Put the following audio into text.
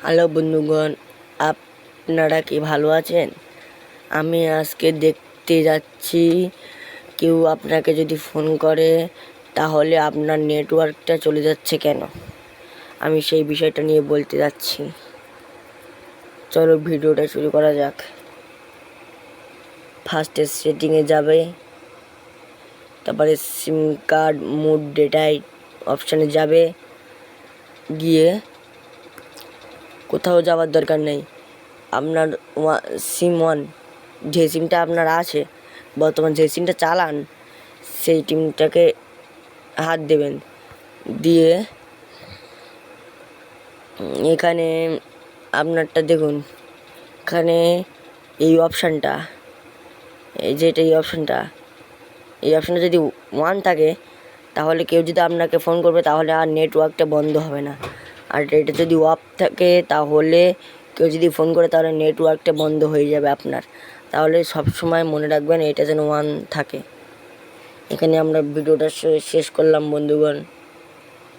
Hello বন্ধুগণ, আপনারা কি ভালো আছেন? আমি আজকে দেখতে যাচ্ছি কেউ আপনাকে যদি ফোন করে তাহলে আপনার নেটওয়ার্কটা চলে যাচ্ছে কেন। আমি সেই বিষয়টা নিয়ে বলতে যাচ্ছি। চলো ভিডিওটা শুরু করা যাক। ফার্স্টে সেটিংয়ে যাবে, তারপরে সিম কার্ড মোড ডেটায় অপশানে যাবে, গিয়ে কোথাও যাওয়ার দরকার নেই। আপনার সিম ওয়ান যে সিমটা আপনার আছে, বর্তমান যে সিমটা চালান সেই টিমটাকে হাত দেবেন, দিয়ে এখানে আপনারটা দেখুন, এখানে এই অপশানটা, এই অপশানটা যদি ওয়ান থাকে তাহলে কেউ যদি আপনাকে ফোন করবে তাহলে আর নেটওয়ার্কটা বন্ধ হবে না। আর এটা যদি অফ থাকে তাহলে কেউ যদি ফোন করে তাহলে নেটওয়ার্কটা বন্ধ হয়ে যাবে আপনার। তাহলে সব সময় মনে রাখবেন এটা যেন ওয়ান থাকে। এখানে আমরা ভিডিওটা শেষ করলাম বন্ধুগণ।